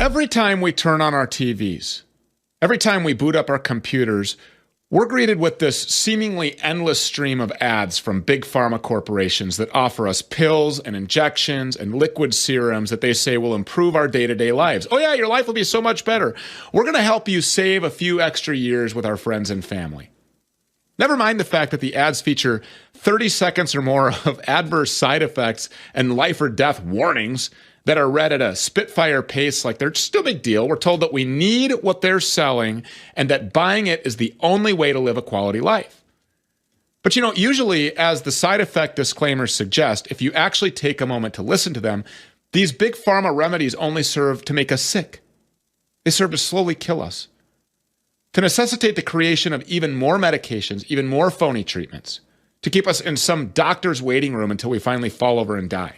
Every time we turn on our TVs, every time we boot up our computers, we're greeted with this seemingly endless stream of ads from big pharma corporations that offer us pills and injections and liquid serums that they say will improve our day-to-day lives. Oh yeah, your life will be so much better. We're going to help you save a few extra years with our friends and family. Never mind the fact that the ads feature 30 seconds or more of adverse side effects and life or death warnings that are read at a spitfire pace like they're just no big deal. We're told that we need what they're selling and that buying it is the only way to live a quality life. But usually, as the side effect disclaimers suggest, if you actually take a moment to listen to them, these big pharma remedies only serve to make us sick. They serve to slowly kill us, to necessitate the creation of even more medications, even more phony treatments, to keep us in some doctor's waiting room until we finally fall over and die.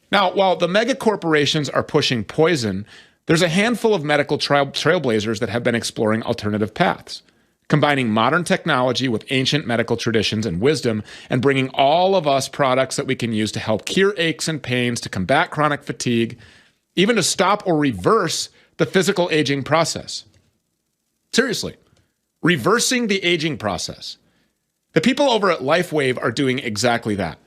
Now, while the mega corporations are pushing poison, there's a handful of medical trailblazers that have been exploring alternative paths, combining modern technology with ancient medical traditions and wisdom, and bringing all of us products that we can use to help cure aches and pains, to combat chronic fatigue, even to stop or reverse the physical aging process. Seriously, reversing the aging process. The people over at LifeWave are doing exactly that.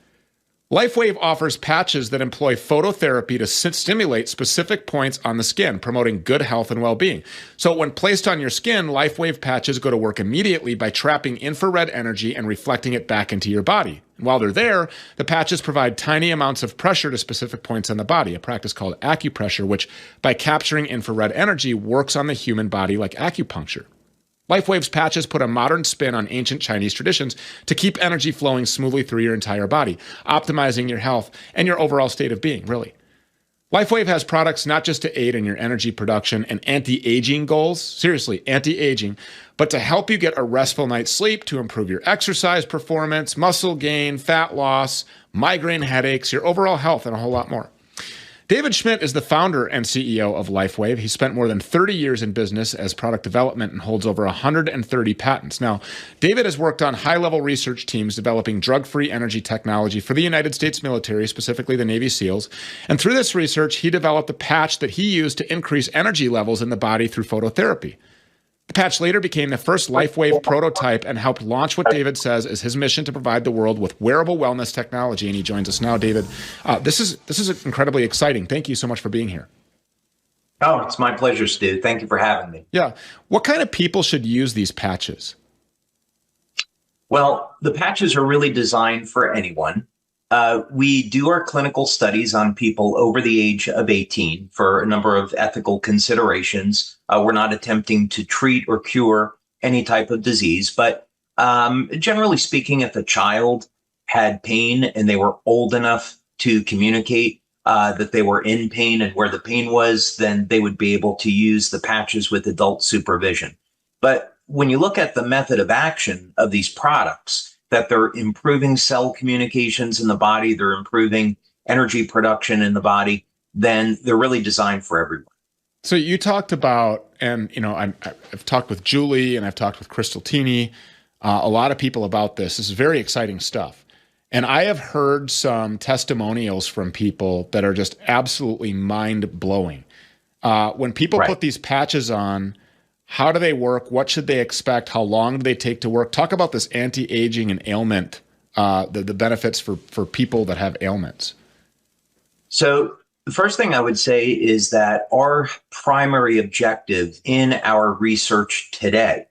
LifeWave offers patches that employ phototherapy to stimulate specific points on the skin, promoting good health and well-being. So when placed on your skin, LifeWave patches go to work immediately by trapping infrared energy and reflecting it back into your body. And while they're there, the patches provide tiny amounts of pressure to specific points on the body, a practice called acupressure, which, by capturing infrared energy, works on the human body like acupuncture. LifeWave's patches put a modern spin on ancient Chinese traditions to keep energy flowing smoothly through your entire body, optimizing your health and your overall state of being, really. LifeWave has products not just to aid in your energy production and anti-aging goals, seriously, anti-aging, but to help you get a restful night's sleep, to improve your exercise performance, muscle gain, fat loss, migraine headaches, your overall health, and a whole lot more. David Schmidt is the founder and CEO of LifeWave. He spent more than 30 years in business as product development and holds over 130 patents. Now, David has worked on high-level research teams developing drug-free energy technology for the United States military, specifically the Navy SEALs. And through this research, he developed a patch that he used to increase energy levels in the body through phototherapy. The patch later became the first LifeWave prototype and helped launch what David says is his mission to provide the world with wearable wellness technology. And he joins us now. David, this is incredibly exciting. Thank you so much for being here. Oh, it's my pleasure, Stu. Thank you for having me. Yeah. What kind of people should use these patches? Well, the patches are really designed for anyone. We do our clinical studies on people over the age of 18 for a number of ethical considerations. We're not attempting to treat or cure any type of disease, but generally speaking, if a child had pain and they were old enough to communicate that they were in pain and where the pain was, then they would be able to use the patches with adult supervision. But when you look at the method of action of these products, that they're improving cell communications in the body, they're improving energy production in the body, then they're really designed for everyone. So you talked about, and I've talked with Julie and I've talked with Crystal Tini, a lot of people about this. This is very exciting stuff. And I have heard some testimonials from people that are just absolutely mind-blowing. When people put these patches on, how do they work? What should they expect? How long do they take to work? Talk about this anti-aging and ailment, the benefits for people that have ailments. So the first thing I would say is that our primary objective in our research today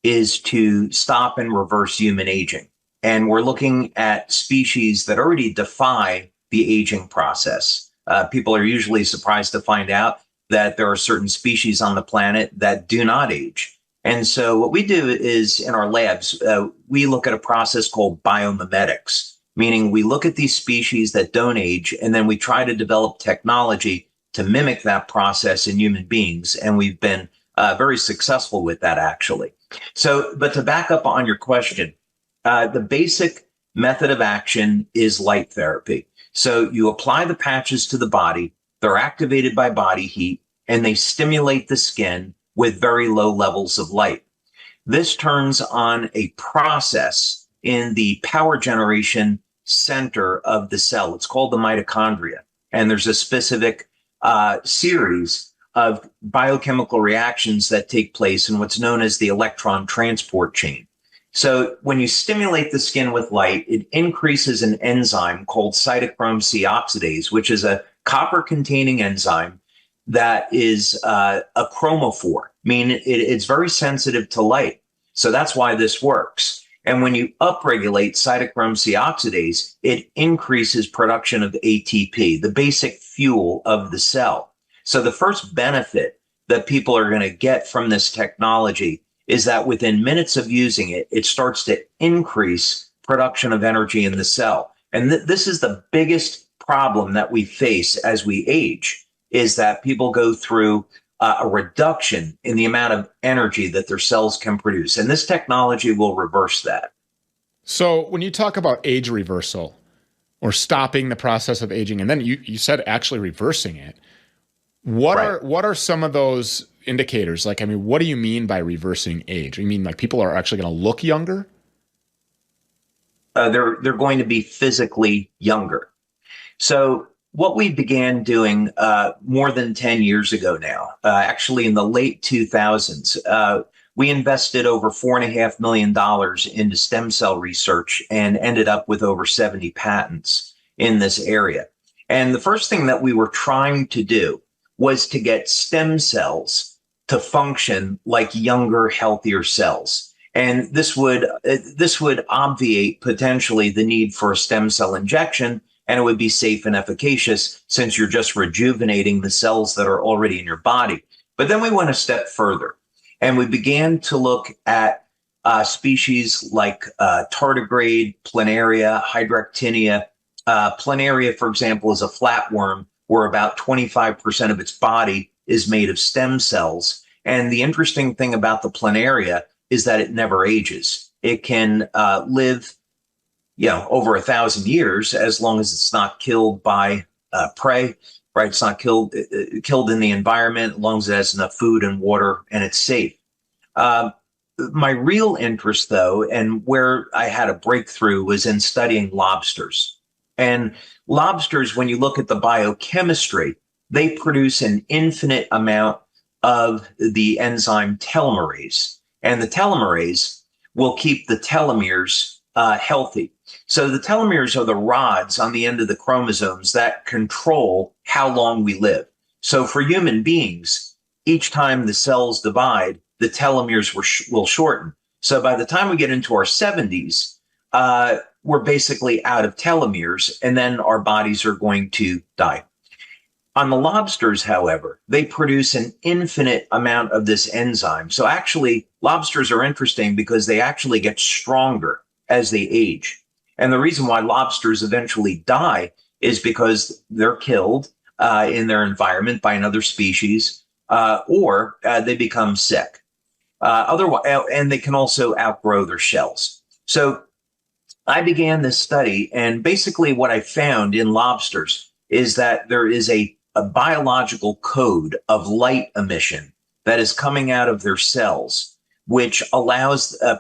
is to stop and reverse human aging. And we're looking at species that already defy the aging process. People are usually surprised to find out that there are certain species on the planet that do not age. And so what we do is in our labs, we look at a process called biomimetics, meaning we look at these species that don't age, and then we try to develop technology to mimic that process in human beings. And we've been very successful with that, actually. So, but to back up on your question, the basic method of action is light therapy. So you apply the patches to the body. They're activated by body heat, and they stimulate the skin with very low levels of light. This turns on a process in the power generation center of the cell. It's called the mitochondria. And there's a specific series of biochemical reactions that take place in what's known as the electron transport chain. So when you stimulate the skin with light, it increases an enzyme called cytochrome C oxidase, which is a copper-containing enzyme that is a chromophore, meaning it's very sensitive to light. So that's why this works. And when you upregulate cytochrome C oxidase, it increases production of ATP, the basic fuel of the cell. So the first benefit that people are going to get from this technology is that within minutes of using it, it starts to increase production of energy in the cell. And this is the biggest problem that we face as we age, is that people go through a reduction in the amount of energy that their cells can produce. And this technology will reverse that. So when you talk about age reversal or stopping the process of aging, and then you said actually reversing it, what are some of those indicators? Like, I mean, what do you mean by reversing age? You mean like people are actually going to look younger? They're going to be physically younger. So what we began doing more than 10 years ago now, actually in the late 2000s, we invested over $4.5 million into stem cell research and ended up with over 70 patents in this area. And the first thing that we were trying to do was to get stem cells to function like younger, healthier cells. And this would obviate potentially the need for a stem cell injection, and it would be safe and efficacious since you're just rejuvenating the cells that are already in your body. But then we went a step further, and we began to look at species like tardigrade, planaria, hydractinia. Planaria, for example, is a flatworm where about 25% of its body is made of stem cells. And the interesting thing about the planaria is that it never ages. It can live, over 1,000 years as long as it's not killed by prey, right? It's not killed in the environment, as long as it has enough food and water and it's safe. My real interest, though, and where I had a breakthrough was in studying lobsters. And lobsters, when you look at the biochemistry, they produce an infinite amount of the enzyme telomerase. And the telomerase will keep the telomeres healthy. So the telomeres are the rods on the end of the chromosomes that control how long we live. So for human beings, each time the cells divide, the telomeres will shorten. So by the time we get into our 70s, we're basically out of telomeres, and then our bodies are going to die. On the lobsters, however, they produce an infinite amount of this enzyme. So actually, lobsters are interesting because they actually get stronger as they age. And the reason why lobsters eventually die is because they're killed in their environment by another species, or they become sick. Otherwise, and they can also outgrow their shells. So I began this study, and basically what I found in lobsters is that there is a biological code of light emission that is coming out of their cells, which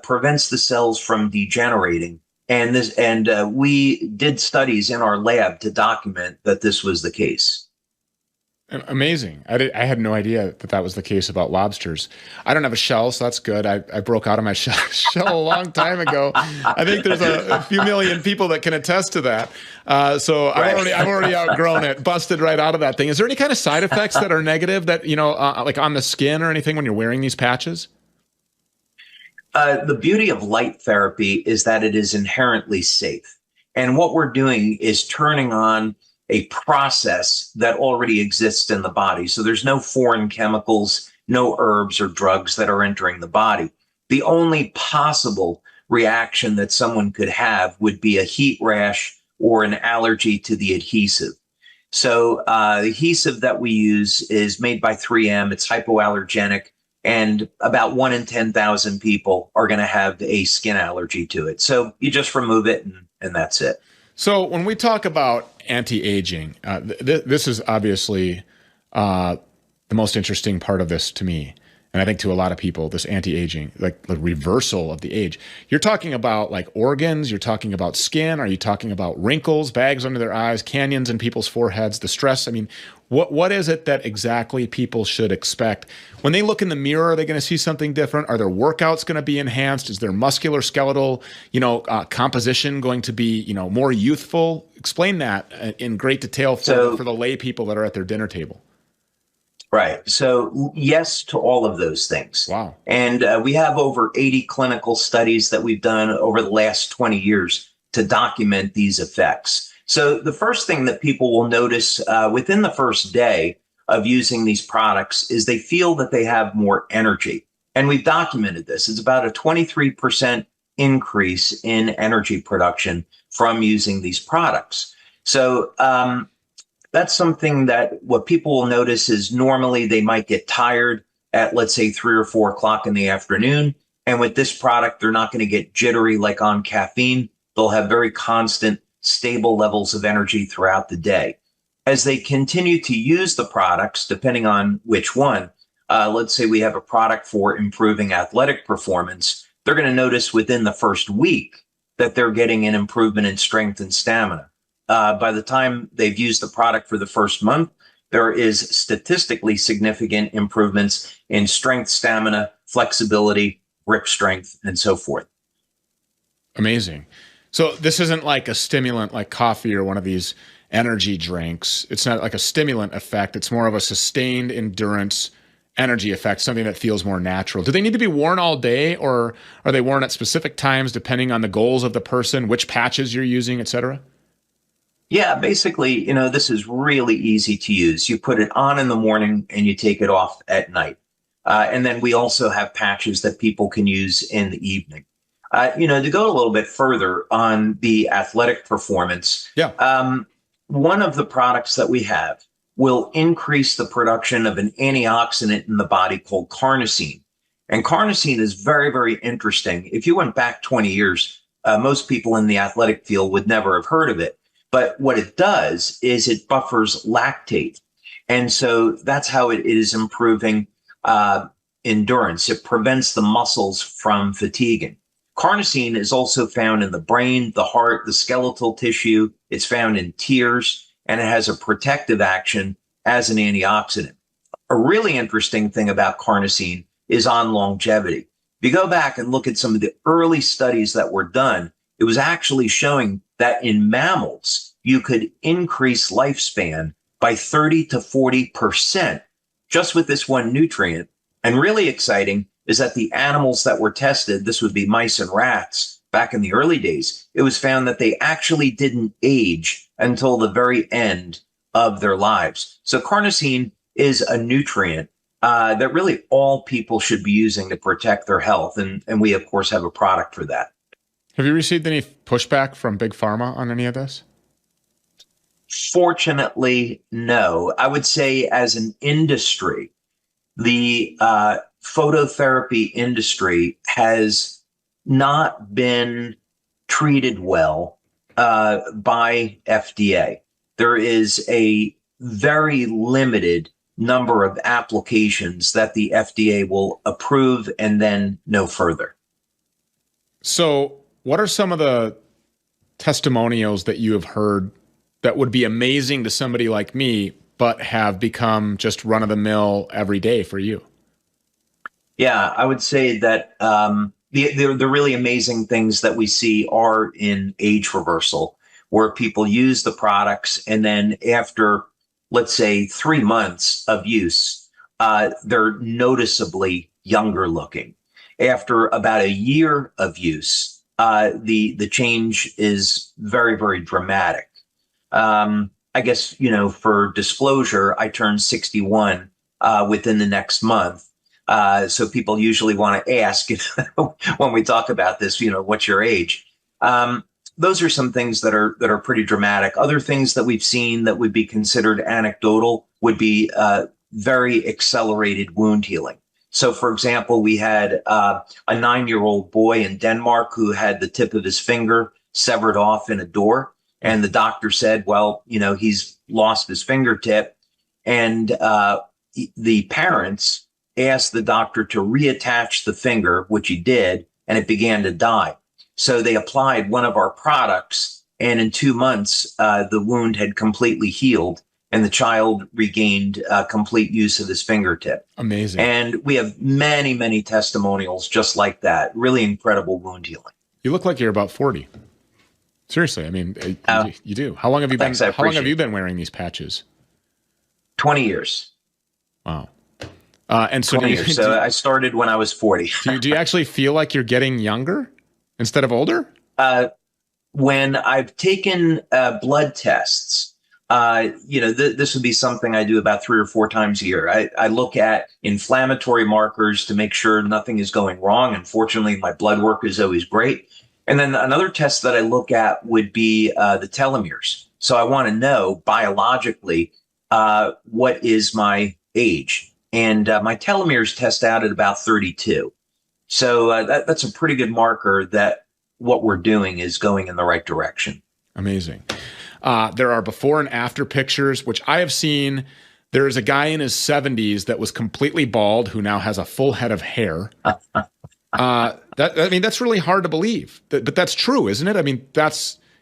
prevents the cells from degenerating. And we did studies in our lab to document that this was the case. Amazing. I had no idea that was the case about lobsters. I don't have a shell, so that's good. I broke out of my shell a long time ago. I think there's a few million people that can attest to that. So right. I've already outgrown it, busted right out of that thing. Is there any kind of side effects that are negative that, like on the skin or anything when you're wearing these patches? The beauty of light therapy is that it is inherently safe. And what we're doing is turning on a process that already exists in the body. So there's no foreign chemicals, no herbs or drugs that are entering the body. The only possible reaction that someone could have would be a heat rash or an allergy to the adhesive. So the adhesive that we use is made by 3M. It's hypoallergenic, and about 1 in 10,000 people are going to have a skin allergy to it. So you just remove it and that's it. So when we talk about anti-aging, this is obviously the most interesting part of this to me. And I think to a lot of people, this anti-aging, like the reversal of the age, you're talking about like organs, you're talking about skin, are you talking about wrinkles, bags under their eyes, canyons in people's foreheads, the stress? I mean, what is it that exactly people should expect? When they look in the mirror, are they going to see something different? Are their workouts going to be enhanced? Is their muscular skeletal, composition going to be, more youthful? Explain that in great detail for the lay people that are at their dinner table. Right. So yes to all of those things. Wow. And we have over 80 clinical studies that we've done over the last 20 years to document these effects. So the first thing that people will notice within the first day of using these products is they feel that they have more energy. And we've documented this. It's about a 23% increase in energy production from using these products. So that's something that what people will notice is normally they might get tired at, let's say, 3 or 4 o'clock in the afternoon. And with this product, they're not going to get jittery like on caffeine. They'll have very constant, stable levels of energy throughout the day. As they continue to use the products, depending on which one, let's say we have a product for improving athletic performance, they're going to notice within the first week that they're getting an improvement in strength and stamina. By the time they've used the product for the first month, there is statistically significant improvements in strength, stamina, flexibility, grip strength, and so forth. Amazing. So this isn't like a stimulant like coffee or one of these energy drinks. It's not like a stimulant effect. It's more of a sustained endurance energy effect, something that feels more natural. Do they need to be worn all day, or are they worn at specific times depending on the goals of the person, which patches you're using, et cetera? Yeah, basically, this is really easy to use. You put it on in the morning and you take it off at night. And then we also have patches that people can use in the evening. To go a little bit further on the athletic performance, one of the products that we have will increase the production of an antioxidant in the body called carnosine. And carnosine is very, very interesting. If you went back 20 years, most people in the athletic field would never have heard of it. But what it does is it buffers lactate. And so that's how it is improving endurance. It prevents the muscles from fatiguing. Carnosine is also found in the brain, the heart, the skeletal tissue. It's found in tears, and it has a protective action as an antioxidant. A really interesting thing about carnosine is on longevity. If you go back and look at some of the early studies that were done, it was actually showing that in mammals, you could increase lifespan by 30 to 40% just with this one nutrient. And really exciting is that the animals that were tested, this would be mice and rats back in the early days, it was found that they actually didn't age until the very end of their lives. So carnosine is a nutrient that really all people should be using to protect their health. And we, of course, have a product for that. Have you received any pushback from Big Pharma on any of this? Fortunately, no. I would say as an industry, the phototherapy industry has not been treated well by FDA. There is a very limited number of applications that the FDA will approve and then no further. So what are some of the testimonials that you have heard that would be amazing to somebody like me, but have become just run-of-the-mill every day for you? Yeah, I would say that the really amazing things that we see are in age reversal, where people use the products and then after, let's say, 3 months of use, they're noticeably younger looking. After about a year of use, the change is very, very dramatic. I guess, for disclosure, I turned 61 within the next month. So people usually want to ask when we talk about this, what's your age? Those are some things that are pretty dramatic. Other things that we've seen that would be considered anecdotal would be very accelerated wound healing. So, for example, we had a 9-year-old boy in Denmark who had the tip of his finger severed off in a door. And the doctor said, well, he's lost his fingertip. And the parents asked the doctor to reattach the finger, which he did, and it began to die. So they applied one of our products, and in 2 months, the wound had completely healed, and the child regained complete use of his fingertip. Amazing. And we have many, many testimonials just like that. Really incredible wound healing. You look like you're about 40. Seriously, I mean, you do. How long have you been? How long have you been wearing these patches? 20 years. Wow. And so 20 years. So I started when I was 40. do you actually feel like you're getting younger instead of older? When I've taken blood tests, this would be something I do about 3 or 4 times a year. I look at inflammatory markers to make sure nothing is going wrong. Unfortunately, my blood work is always great. And then another test that I look at would be the telomeres. So I want to know biologically what is my age. And my telomeres test out at about 32. So that's a pretty good marker that what we're doing is going in the right direction. Amazing. There are before and after pictures, which I have seen. There is a guy in his 70s that was completely bald who now has a full head of hair. That's really hard to believe, but that's true, isn't it? I mean,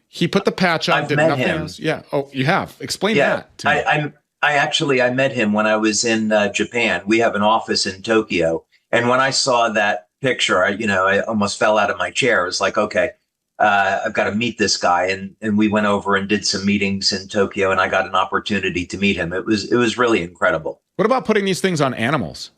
he put the patch on, did nothing else. Yeah. Oh, you have. Explain that to me. I met him when I was in Japan. We have an office in Tokyo. And when I saw that picture, I almost fell out of my chair. It was like, okay, I've got to meet this guy. And we went over and did some meetings in Tokyo, and I got an opportunity to meet him. It was really incredible. What about putting these things on animals?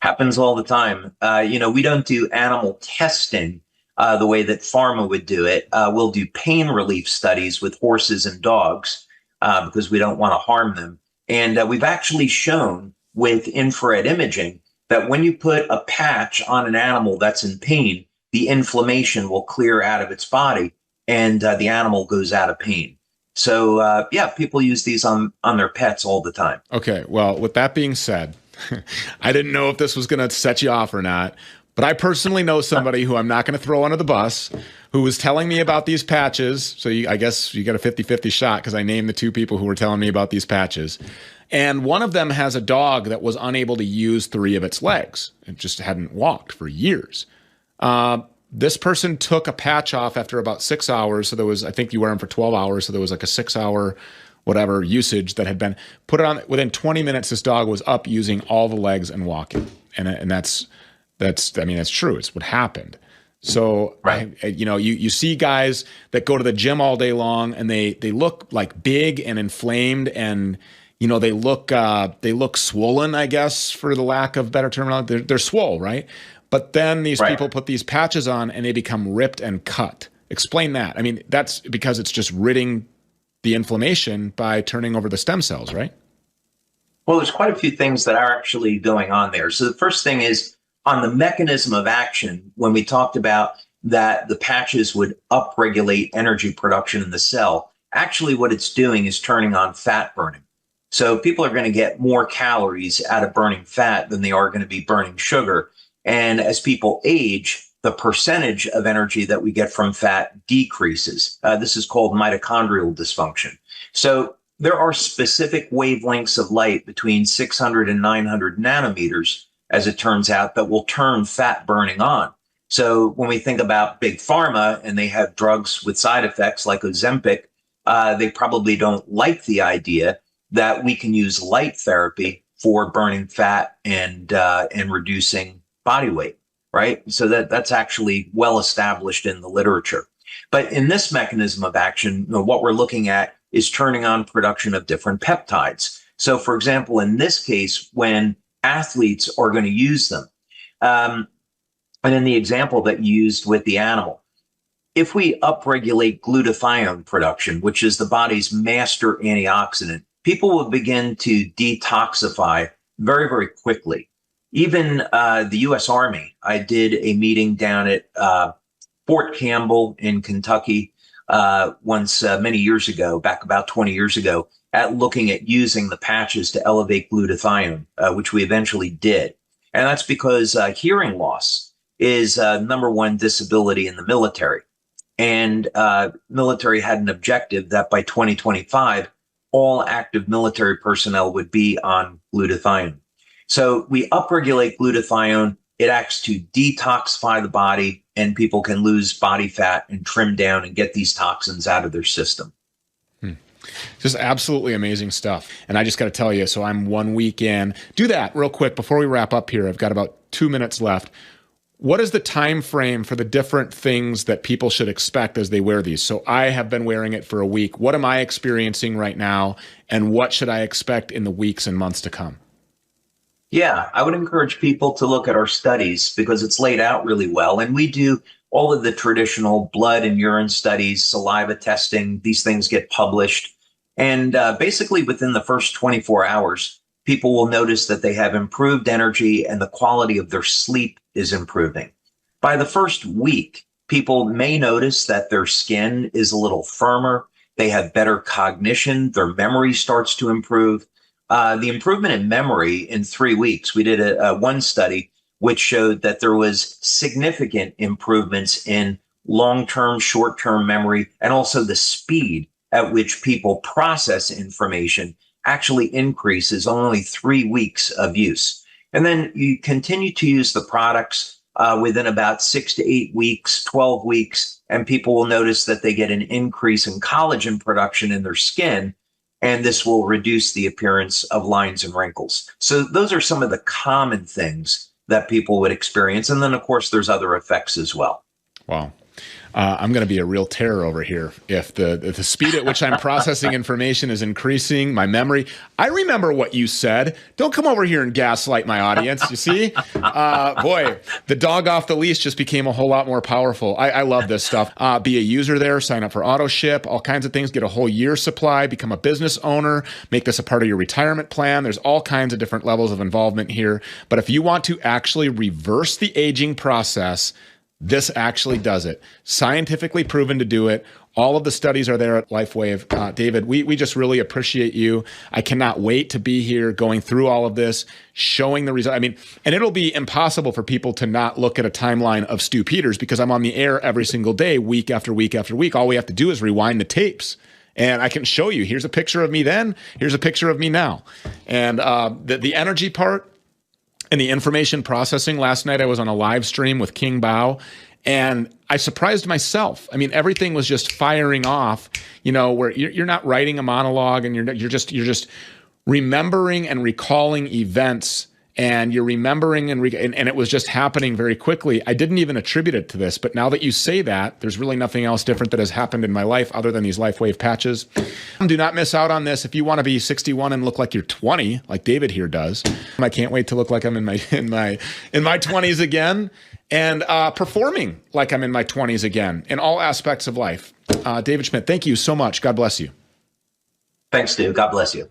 Happens all the time. We don't do animal testing the way that pharma would do it. We'll do pain relief studies with horses and dogs because we don't want to harm them. And we've actually shown with infrared imaging that when you put a patch on an animal that's in pain, the inflammation will clear out of its body and the animal goes out of pain. So, people use these on their pets all the time. Okay. Well, with that being said, I didn't know if this was going to set you off or not, but I personally know somebody who I'm not going to throw under the bus who was telling me about these patches. So I guess you got a 50-50 shot because I named the 2 people who were telling me about these patches. And one of them has a dog that was unable to use 3 of its legs. It just hadn't walked for years. This person took a patch off after about 6 hours. So I think you wear them for 12 hours. So there was like a 6-hour whatever usage that had been put it on. Within 20 minutes, this dog was up using all the legs and walking. And that's true. It's what happened. So, right. You see guys that go to the gym all day long and they look like big and inflamed and, they look swollen, I guess, for the lack of better terminology. They're swole, right? But then these people put these patches on and they become ripped and cut. Explain that. I mean, that's because it's just ridding the inflammation by turning over the stem cells, right? Well, there's quite a few things that are actually going on there. So the first thing is on the mechanism of action, when we talked about that the patches would upregulate energy production in the cell, actually what it's doing is turning on fat burning. So people are going to get more calories out of burning fat than they are going to be burning sugar. And as people age, the percentage of energy that we get from fat decreases. This is called mitochondrial dysfunction. So there are specific wavelengths of light between 600 and 900 nanometers, as it turns out, that will turn fat burning on. So when we think about big pharma and they have drugs with side effects like Ozempic, they probably don't like the idea that we can use light therapy for burning fat and reducing body weight, right? So that's actually well established in the literature. But in this mechanism of action, what we're looking at is turning on production of different peptides. So for example, in this case, when athletes are going to use them, and in the example that you used with the animal, if we upregulate glutathione production, which is the body's master antioxidant, people will begin to detoxify very, very quickly. Even the U.S. Army, I did a meeting down at Fort Campbell in Kentucky once many years ago, back about 20 years ago, at looking at using the patches to elevate glutathione, which we eventually did. And that's because hearing loss is number one disability in the military. And military had an objective that by 2025, all active military personnel would be on glutathione. So we upregulate glutathione. It acts to detoxify the body, and people can lose body fat and trim down and get these toxins out of their system. Just absolutely amazing stuff. And I just got to tell you, so I'm 1 week in. Do that real quick before we wrap up here. I've got about 2 minutes left. What is the time frame for the different things that people should expect as they wear these? So I have been wearing it for a week. What am I experiencing right now? And what should I expect in the weeks and months to come? Yeah, I would encourage people to look at our studies because it's laid out really well. And we do all of the traditional blood and urine studies, saliva testing. These things get published. And basically within the first 24 hours, people will notice that they have improved energy and the quality of their sleep is improving. By the first week, people may notice that their skin is a little firmer. They have better cognition. Their memory starts to improve. The improvement in memory in 3 weeks, we did one study which showed that there was significant improvements in long-term, short-term memory, and also the speed at which people process information actually increases only 3 weeks of use. And then you continue to use the products within about 6 to 8 weeks, 12 weeks, and people will notice that they get an increase in collagen production in their skin, and this will reduce the appearance of lines and wrinkles. So those are some of the common things that people would experience. And then, of course, there's other effects as well. Wow. I'm going to be a real terror over here if the speed at which I'm processing information is increasing, my memory. I remember what you said. Don't come over here and gaslight my audience. You see? Boy, the dog off the leash just became a whole lot more powerful. I love this stuff. Be a user there, sign up for auto ship, all kinds of things, get a whole year supply, become a business owner, make this a part of your retirement plan. There's all kinds of different levels of involvement here. But if you want to actually reverse the aging process, this actually does it. Scientifically proven to do it. All of the studies are there at LifeWave. David, we just really appreciate you. I cannot wait to be here going through all of this, showing the result. I mean, and it'll be impossible for people to not look at a timeline of Stu Peters because I'm on the air every single day, week after week after week. All we have to do is rewind the tapes. And I can show you, here's a picture of me then, here's a picture of me now. And the energy part, and the information processing, last night I was on a live stream with King Bao, and I surprised myself. I mean, everything was just firing off, you know, where you're not writing a monologue and you're just remembering and recalling events, and you're remembering and it was just happening very quickly. I didn't even attribute it to this, but now that you say that, there's really nothing else different that has happened in my life other than these LifeWave patches. Do not miss out on this. If you want to be 61 and look like you're 20, like David here does, I can't wait to look like I'm in my 20s again, and performing like I'm in my 20s again in all aspects of life. David Schmidt, thank you so much. God bless you. Thanks, Stu. God bless you.